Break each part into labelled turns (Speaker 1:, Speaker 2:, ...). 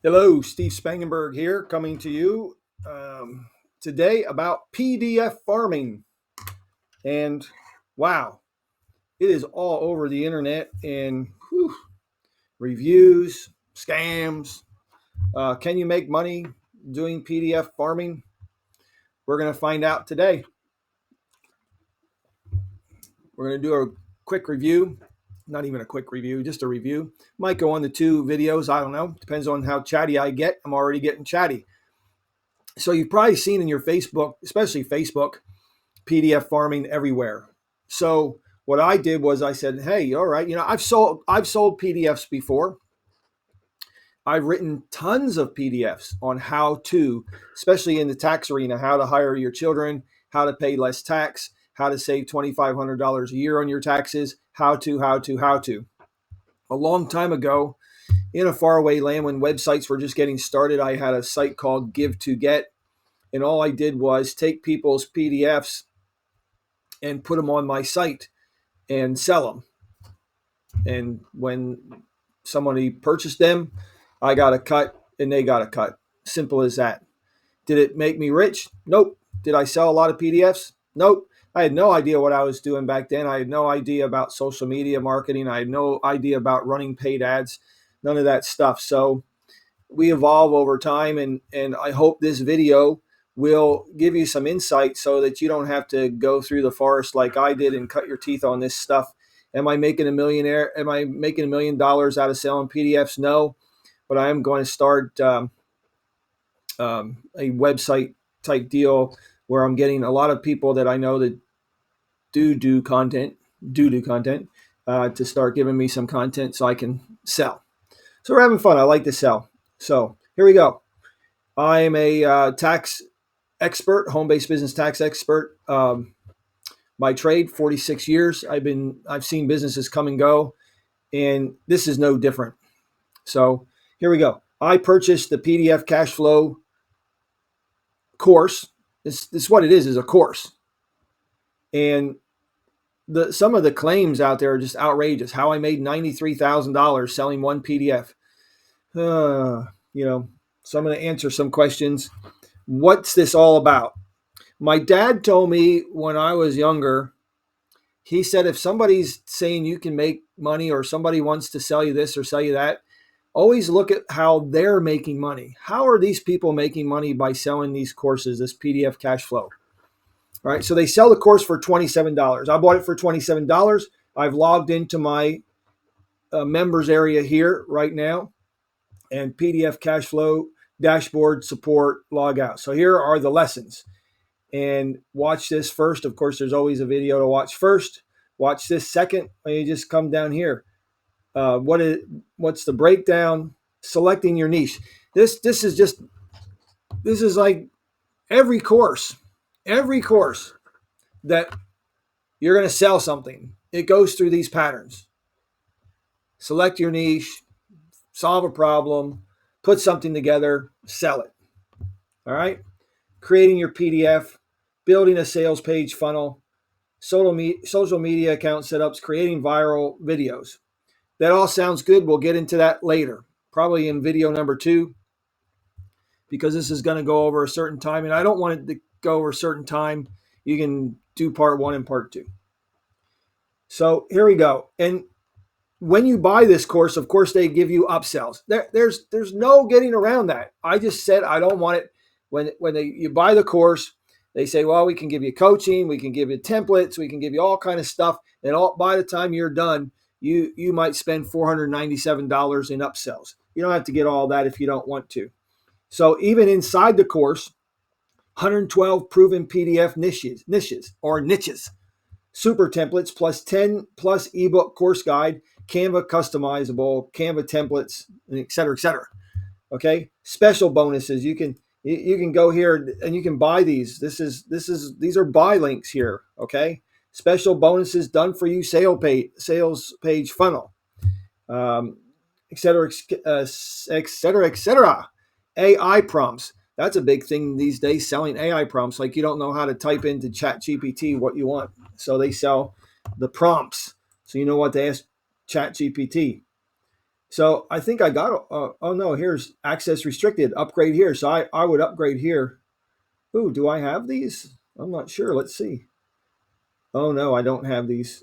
Speaker 1: Hello, Steve Spangenberg here, coming to you today about PDF farming. And wow, it is all over the internet and reviews, scams. Can you make money doing PDF farming? We're going to find out today. We're going to do a quick review. Not even a quick review, just a review. Might go on the two videos. I don't know. Depends on how chatty I get. I'm already getting chatty. So you've probably seen in your Facebook, especially Facebook, PDF farming everywhere. So what I did was I said, "Hey, all right, I've sold PDFs before. I've written tons of PDFs on how to, especially in the tax arena, how to hire your children, how to pay less tax, how to save $2,500 a year on your taxes, how to. A long time ago, in a faraway land when websites were just getting started, I had a site called Give to Get, and all I did was take people's PDFs and put them on my site and sell them. And when somebody purchased them, I got a cut and they got a cut. Simple as that. Did it make me rich? Nope. Did I sell a lot of PDFs? Nope. I had no idea what I was doing back then. I had no idea about social media marketing. I had no idea about running paid ads, none of that stuff. So we evolve over time, and I hope this video will give you some insight so that you don't have to go through the forest like I did and cut your teeth on this stuff. Am I making a millionaire? Am I making $1 million out of selling PDFs? No, but I am going to start a website type deal where I'm getting a lot of people that I know that do content, to start giving me some content so I can sell. So we're having fun. I like to sell. So here we go. I am a tax expert, home-based business tax expert. By trade, 46 years. I've seen businesses come and go, and this is no different. So here we go. I purchased the PDF cash flow course. This is what it is a course. And some of the claims out there are just outrageous. How I made $93,000 selling one PDF. So I'm going to answer some questions. What's this all about? My dad told me when I was younger, he said, if somebody's saying you can make money or somebody wants to sell you this or sell you that, always look at how they're making money. How are these people making money by selling these courses, this PDF cash flow? All right. So they sell the course for $27. I bought it for $27. I've logged into my members area here right now, and PDF cash flow dashboard support log out. So here are the lessons, and watch this first. Of course, there's always a video to watch first. Watch this second, and you just come down here. What's the breakdown? Selecting your niche. This is like every course that you're going to sell something. It goes through these patterns. Select your niche, solve a problem, put something together, sell it. All right. Creating your PDF, building a sales page funnel, social media account setups, creating viral videos. That all sounds good. We'll get into that later, probably in video number 2, because this is going to go over a certain time, and I don't want it to go over a certain time. You can do part 1 and part 2. So here we go. And when you buy this course, of course, they give you upsells. There's no getting around that. I just said I don't want it. When you buy the course, they say, well, we can give you coaching, we can give you templates, we can give you all kind of stuff. And by the time you're done, you might spend $497 in upsells. You don't have to get all that if you don't want to. So even inside the course, 112 proven PDF niches, super templates, plus 10 plus ebook course guide, Canva customizable, Canva templates, et cetera, et cetera. Okay. Special bonuses. You can go here and you can buy these. These are buy links here. Okay. Special bonuses done for you, sales page funnel, et cetera, et cetera, et cetera. AI prompts. That's a big thing these days, selling AI prompts. Like you don't know how to type into ChatGPT what you want. So they sell the prompts. So you know what to ask ChatGPT. So I think I got, oh no, here's access restricted, upgrade here. So I would upgrade here. Ooh, do I have these? I'm not sure. Let's see. Oh no, I don't have these.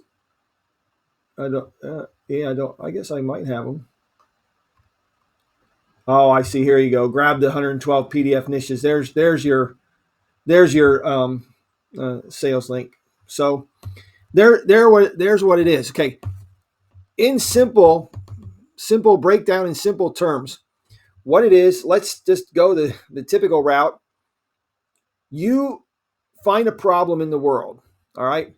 Speaker 1: I don't, yeah, I don't, I guess I might have them. Oh, I see. Here you go. Grab the 112 PDF niches. There's your sales link. So there's what it is. Okay. In simple breakdown in simple terms, what it is, let's just go the typical route. You find a problem in the world, all right?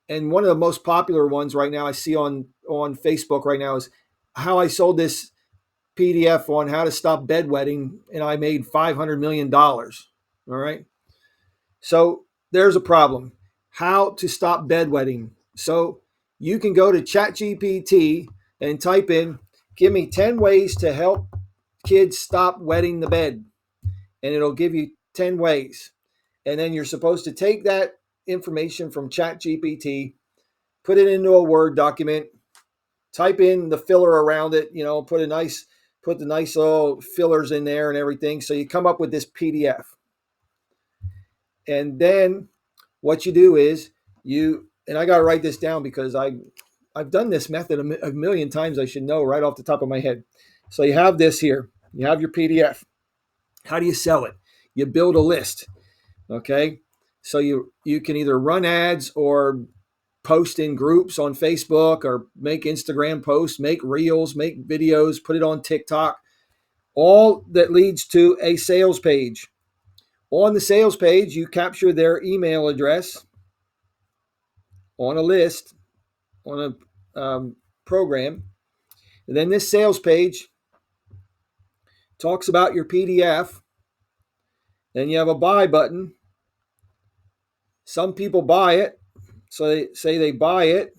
Speaker 1: And one of the most popular ones right now I see on Facebook right now is how I sold this PDF on how to stop bedwetting and I made $500 million. All right. So there's a problem. How to stop bedwetting. So you can go to ChatGPT and type in, give me 10 ways to help kids stop wetting the bed. And it'll give you 10 ways. And then you're supposed to take that information from ChatGPT, put it into a Word document, type in the filler around it, put the nice little fillers in there and everything. So you come up with this PDF. And then what you do is and I got to write this down because I've done this method a million times. I should know right off the top of my head. So you have this here. You have your PDF. How do you sell it? You build a list. Okay. So you can either run ads or post in groups on Facebook or make Instagram posts, make reels, make videos, put it on TikTok. All that leads to a sales page. On the sales page, you capture their email address on a list, on a program. And then this sales page talks about your PDF. Then you have a buy button. Some people buy it. So they say they buy it,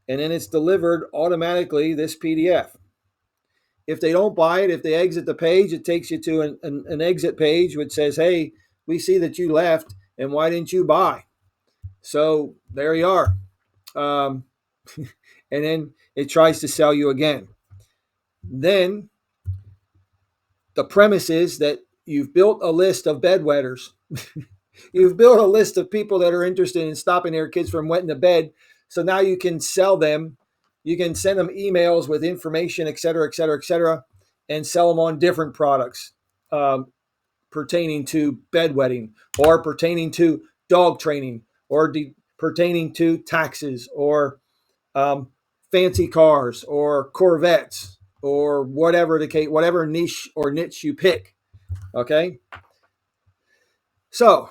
Speaker 1: and then it's delivered automatically, this PDF. If they don't buy it, if they exit the page, it takes you to an exit page which says, hey, we see that you left, and why didn't you buy? So there you are. And then it tries to sell you again. Then the premise is that you've built a list of bedwetters. You've built a list of people that are interested in stopping their kids from wetting the bed. So now you can sell them. You can send them emails with information, et cetera, et cetera, et cetera, and sell them on different products pertaining to bedwetting or pertaining to dog training or pertaining to taxes or fancy cars or Corvettes or whatever the case, whatever niche or niche you pick. Okay. So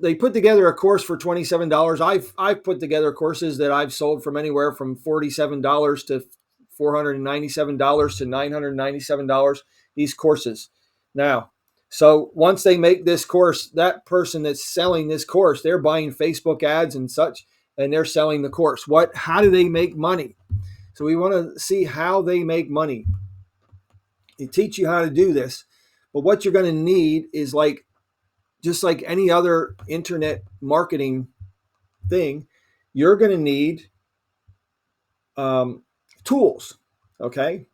Speaker 1: they put together a course for $27. I've put together courses that I've sold from anywhere from $47 to $497 to $997. These courses. Now, so once they make this course, that person that's selling this course, they're buying Facebook ads and such, and they're selling the course. How do they make money? So we want to see how they make money. They teach you how to do this, but what you're going to need is just like any other internet marketing thing, you're going to need tools. Okay.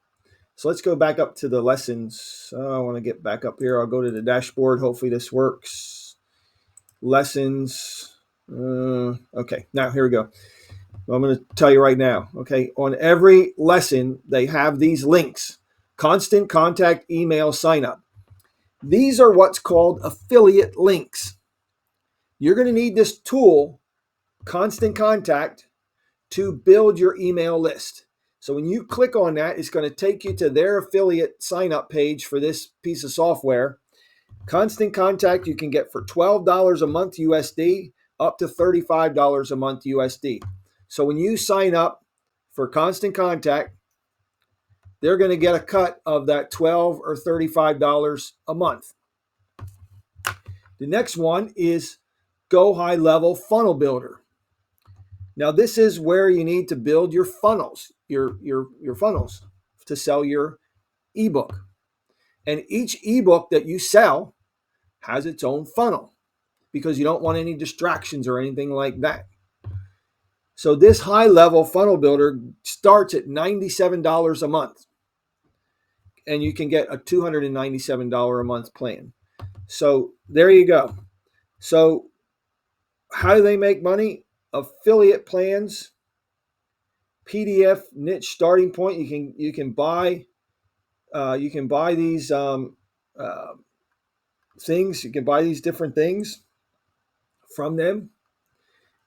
Speaker 1: So let's go back up to the lessons. I want to get back up here. I'll go to the dashboard. Hopefully this works. Lessons. Okay. Now here we go. I'm going to tell you right now. Okay. On every lesson, they have these links. Constant contact email sign up. These are what's called affiliate links. You're going to need this tool, Constant Contact, to build your email list. So when you click on that, it's going to take you to their affiliate sign up page for this piece of software. Constant Contact you can get for $12 a month USD up to $35 a month USD. So when you sign up for Constant Contact, they're going to get a cut of that $12 or $35 a month. The next one is Go High Level Funnel Builder. Now this is where you need to build your funnels, your funnels to sell your ebook. And each ebook that you sell has its own funnel because you don't want any distractions or anything like that. So this high level funnel builder starts at $97 a month. and you can get a $297 a month plan. So there you go. So how do they make money? Affiliate plans, PDF niche starting point. You can buy these uh, things. You can buy these different things from them.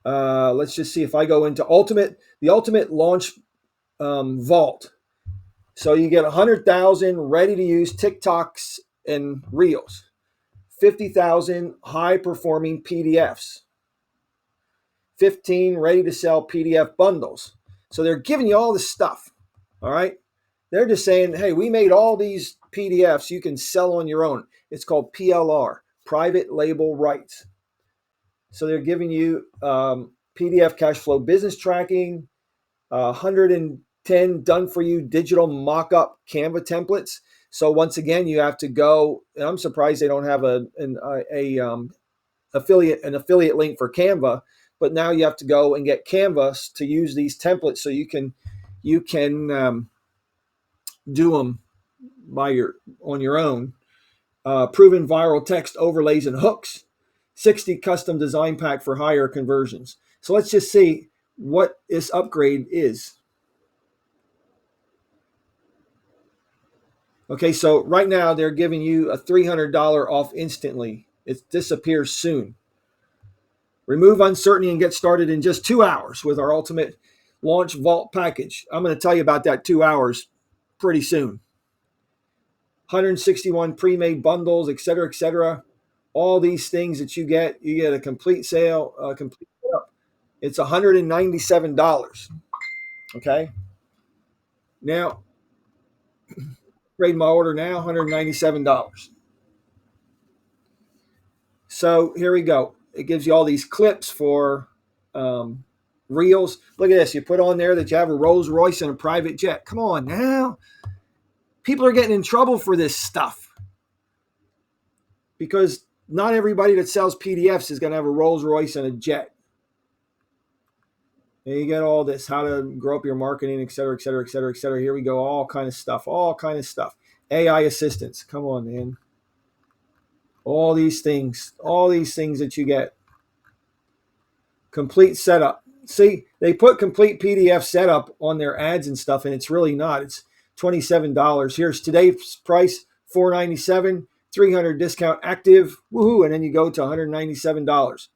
Speaker 1: Let's just see if I go into the ultimate launch vault. So you get 100,000 ready to use TikToks and Reels, 50,000 high performing PDFs, 15 ready to sell PDF bundles. So they're giving you all this stuff. All right. They're just saying, hey, we made all these PDFs you can sell on your own. It's called PLR, private label rights. So they're giving you PDF cash flow business tracking, 110 done for you digital mock-up Canva templates. So once again, you have to go. And I'm surprised they don't have an affiliate link for Canva, but now you have to go and get Canva to use these templates so you can do them on your own. Proven viral text overlays and hooks, 60 custom design pack for higher conversions. So let's just see what this upgrade is. Okay, so right now they're giving you a $300 off instantly. It disappears soon. Remove uncertainty and get started in just 2 hours with our ultimate launch vault package. I'm going to tell you about that 2 hours pretty soon. 161 pre-made bundles, et cetera, et cetera. All these things that you get a complete sale, complete setup. It's $197. Okay. Now, grade my order now, $197. So here we go. It gives you all these clips for reels. Look at this. You put on there that you have a Rolls Royce and a private jet. Come on now. People are getting in trouble for this stuff because not everybody that sells PDFs is going to have a Rolls Royce and a jet. And you get all this, how to grow up your marketing, et cetera, et cetera, et cetera, et cetera. Here we go. All kind of stuff. AI assistants. Come on, man. All these things that you get. Complete setup. See, they put complete PDF setup on their ads and stuff, and it's really not. It's $27. Here's today's price, $497, 300 discount active. Woohoo! And then you go to $197.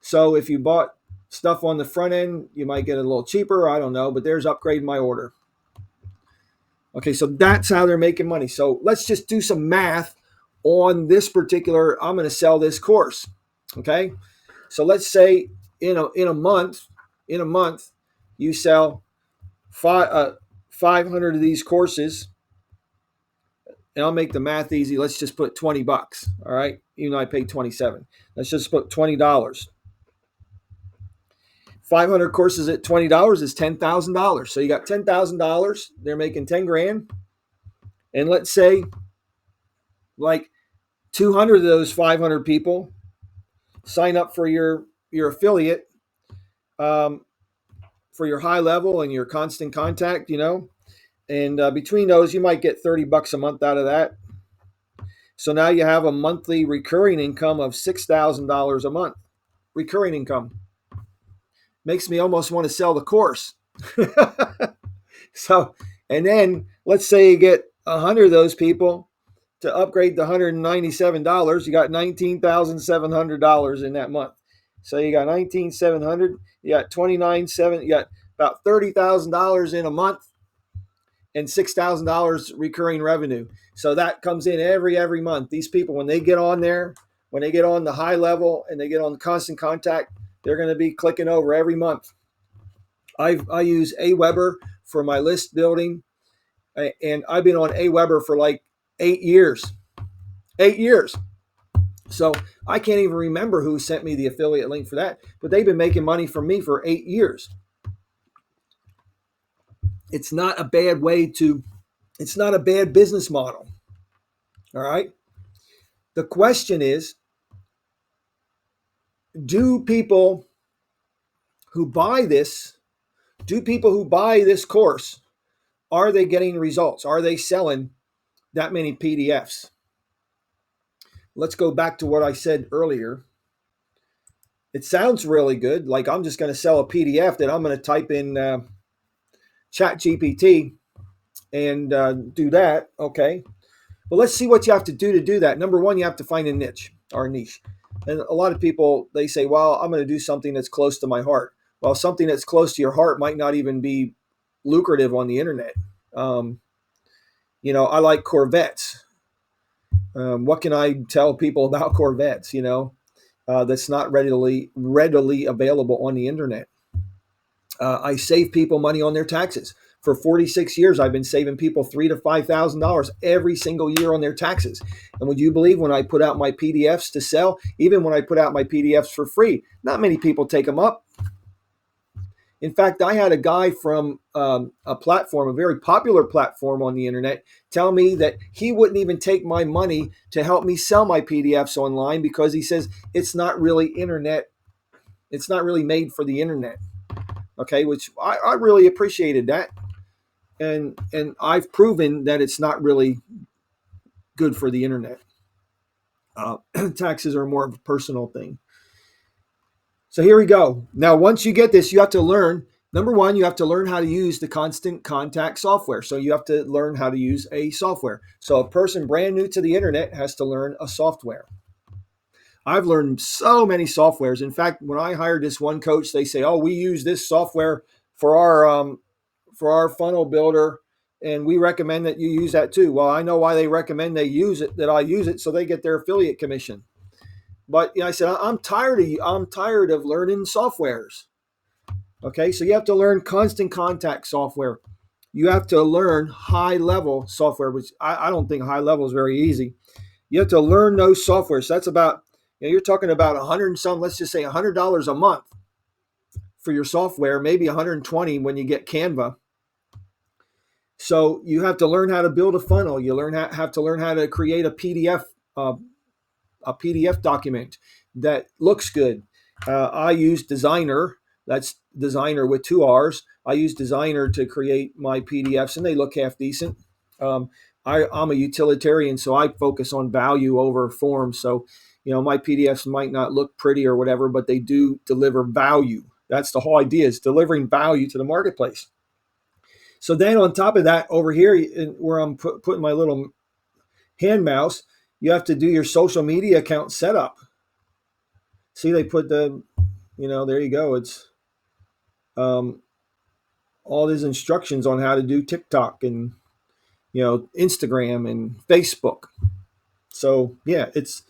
Speaker 1: So if you bought stuff on the front end, you might get it a little cheaper. I don't know, but there's upgrade my order. Okay, so that's how they're making money. So let's just do some math on this particular. I'm going to sell this course. Okay, so let's say in a month, you sell 500 of these courses, and I'll make the math easy. Let's just put $20. All right, even though I paid $27. Let's just put $20. 500 courses at $20 is $10,000. So you got $10,000. They're making 10 grand. And let's say like 200 of those 500 people sign up for your affiliate, for your high level and your constant contact, and between those, you might get $30 a month out of that. So now you have a monthly recurring income of $6,000 a month. Recurring income. Makes me almost want to sell the course. So, and then let's say you get 100 of those people to upgrade to $197. You got $19,700 in that month. So you got $19,700. You got $29,700. You got about $30,000 in a month, and $6,000 recurring revenue. So that comes in every month. These people, when they get on there, when they get on the high level and they get on the constant contact, they're going to be clicking over every month. I use Aweber for my list building, and I've been on Aweber for like 8 years. 8 years. So I can't even remember who sent me the affiliate link for that, but they've been making money from me for 8 years. It's not a bad it's not a bad business model. All right. The question is, do people who buy this course, are they getting results? Are they selling that many PDFs. Let's go back to what I said earlier. It sounds really good. Like I'm just going to sell a PDF that I'm going to type in Chat GPT and do that. Okay. But let's see what you have to do that. Number one, you have to find a niche or a niche. And a lot of people, they say, well, I'm going to do something that's close to my heart. Well, something that's close to your heart might not even be lucrative on the internet. Um, I like Corvettes. What can I tell people about Corvettes? That's not readily available on the internet. I save people money on their taxes. For 46 years, I've been saving people $3,000 to $5,000 every single year on their taxes. And would you believe when I put out my PDFs to sell, even when I put out my PDFs for free, not many people take them up. In fact, I had a guy from a platform, a very popular platform on the internet, tell me that he wouldn't even take my money to help me sell my PDFs online because he says it's not really internet. It's not really made for the internet. Okay, which I really appreciated that. And I've proven that it's not really good for the internet. Taxes are more of a personal thing. So here we go. Now, once you get this, you have to learn. Number one, you have to learn how to use the constant contact software. So you have to learn how to use a software. So a person brand new to the internet has to learn a software. I've learned so many softwares. In fact, when I hired this one coach, they say, "Oh, we use this software for our funnel builder, and we recommend that you use that too." Well, I know why they recommend they use it, that I use it, so they get their affiliate commission. But I said, I'm tired of learning softwares. Okay, so you have to learn constant contact software. You have to learn high level software, which I don't think high level is very easy. You have to learn those softwares. So that's about, you're talking about 100 and some, let's just say $100 a month for your software, maybe 120 when you get Canva. So you have to learn how to build a funnel. You have to learn how to create a PDF document that looks good. I use Designer. That's Designer with 2 R's. I use Designer to create my PDFs, and they look half decent. I'm a utilitarian, so I focus on value over form. So, my PDFs might not look pretty or whatever, but they do deliver value. That's the whole idea, is delivering value to the marketplace. So then on top of that, over here where I'm putting my little hand mouse, you have to do your social media account setup. See, they put there you go. It's all these instructions on how to do TikTok and, Instagram and Facebook. So yeah, it's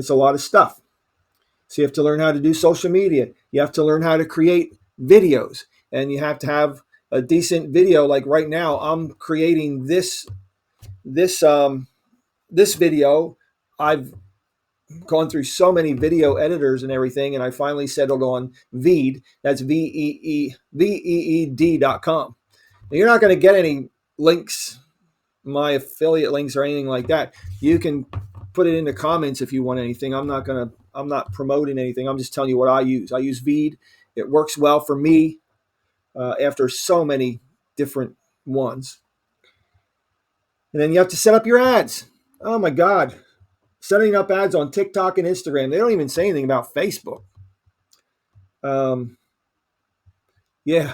Speaker 1: a lot of stuff. So you have to learn how to do social media. You have to learn how to create videos, and you have to have a decent video. Like right now, I'm creating this video. I've gone through so many video editors and everything, and I finally settled on Veed. That's VEED.com. Now, you're not going to get any links, my affiliate links or anything like that. You can put it in the comments if you want anything. I'm not promoting anything. I'm just telling you what I use. I use Veed. It works well for me after so many different ones. And then you have to set up your ads. Oh my God. Setting up ads on TikTok and Instagram. They don't even say anything about Facebook. Yeah.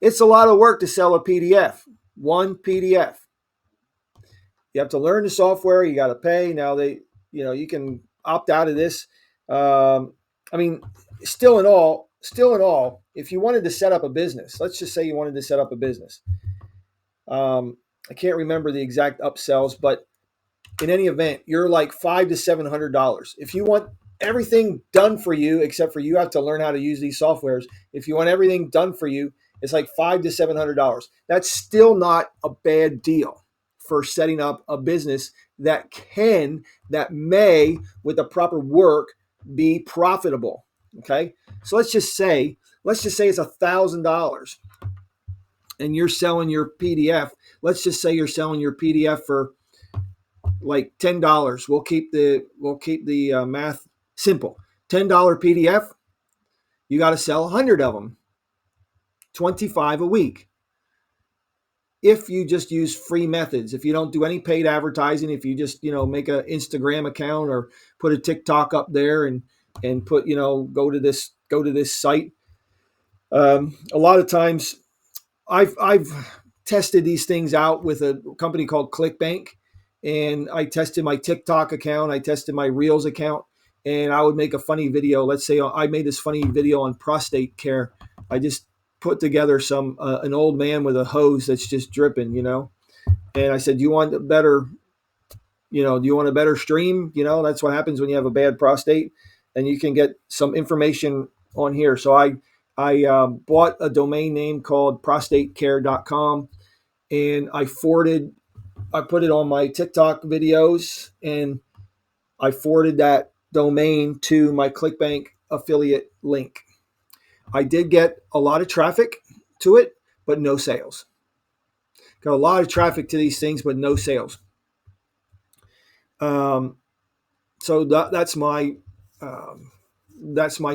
Speaker 1: It's a lot of work to sell a PDF. One PDF. You have to learn the software. You got to pay. Now you can opt out of this. Still in all, if you wanted to set up a business, let's just say you wanted to set up a business. I can't remember the exact upsells, but in any event, you're like $500 to $700. If you want everything done for you, except for you have to learn how to use these softwares. If you want everything done for you, it's like $500 to $700. That's still not a bad deal for setting up a business that may, with the proper work, be profitable. Okay, so let's just say it's $1,000, and you're selling your PDF. Let's just say you're selling your PDF for like $10. We'll keep the math simple. $10 PDF. You got to sell 100 of them. 25 a week. if you just use free methods, if you don't do any paid advertising, if you just, make an Instagram account or put a TikTok up there and put, go to this site. A lot of times I've tested these things out with a company called ClickBank, and I tested my TikTok account, I tested my Reels account, and I would make a funny video. Let's say I made this funny video on prostate care. I just put together some an old man with a hose that's just dripping, and I said, "Do you want a better, do you want a better stream?" That's what happens when you have a bad prostate, and you can get some information on here. So I bought a domain name called prostatecare.com, and I put it on my TikTok videos, and I forwarded that domain to my ClickBank affiliate link. I did get a lot of traffic to it, but no sales. Got a lot of traffic to these things, but no sales. So that's my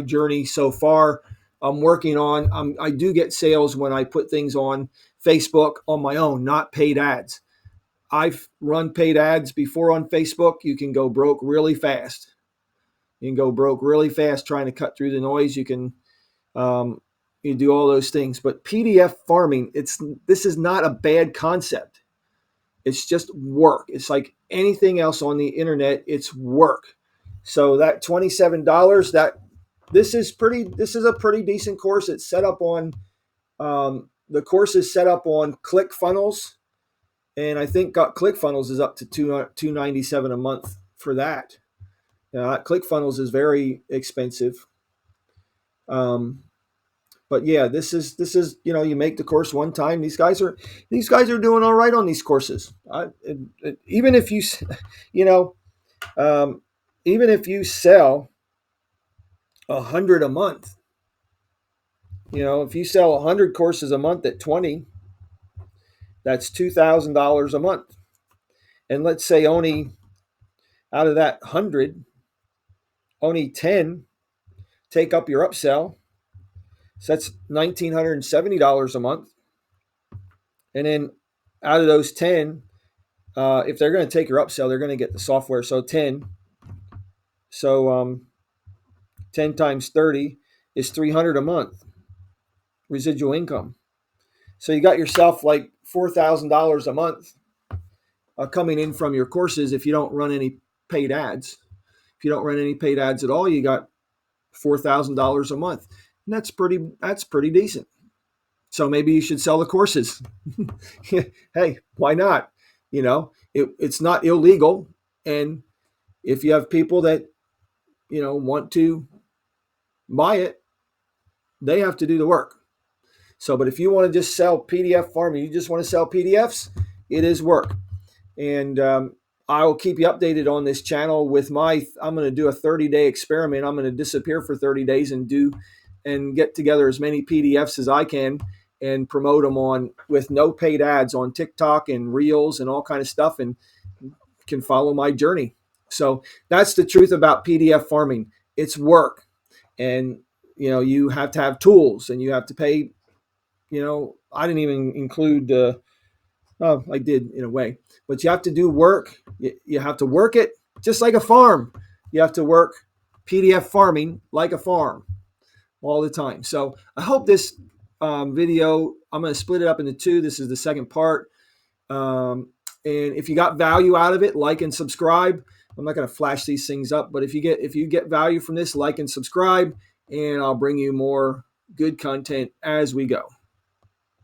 Speaker 1: journey so far. I'm working on. I do get sales when I put things on Facebook on my own, not paid ads. I've run paid ads before on Facebook. You can go broke really fast. You can go broke really fast trying to cut through the noise. You do all those things. But PDF farming, this is not a bad concept. It's just work. It's like anything else on the internet. It's work. So that $27, this is a pretty decent course. It's set up on the course is set up on ClickFunnels, and I think ClickFunnels is up to $297 a month for that. ClickFunnels is very expensive. But yeah, this is you make the course one time. These guys are doing all right on these courses. Even if you even if you sell 100 a month, if you sell 100 courses a month at 20, that's $2,000 a month. And let's say only out of that 100, only 10 take up your upsell. So that's $1,970 a month. And then out of those 10, if they're going to take your upsell, they're going to get the software. So 10. So 10 times 30 is $300 a month residual income. So you got yourself like $4,000 a month coming in from your courses if you don't run any paid ads. If you don't run any paid ads at all, you got $4,000 a month. And that's pretty decent. So maybe you should sell the courses. Hey, why not? It's not illegal. And if you have people that, want to buy it, they have to do the work. So, but if you want to just sell PDF farming, you just want to sell PDFs, it is work. And I will keep you updated on this channel with I'm going to do a 30-day experiment. I'm going to disappear for 30 days and get together as many PDFs as I can and promote them with no paid ads on TikTok and Reels and all kind of stuff, and can follow my journey. So that's the truth about PDF farming. It's work, and you have to have tools, and you have to pay. I didn't even include. I did in a way, but you have to do work. You have to work it just like a farm. You have to work PDF farming like a farm all the time. So I hope this video, I'm going to split it up into two. This is the second part. And if you got value out of it, like and subscribe. I'm not going to flash these things up, but if you get value from this, like and subscribe, and I'll bring you more good content as we go.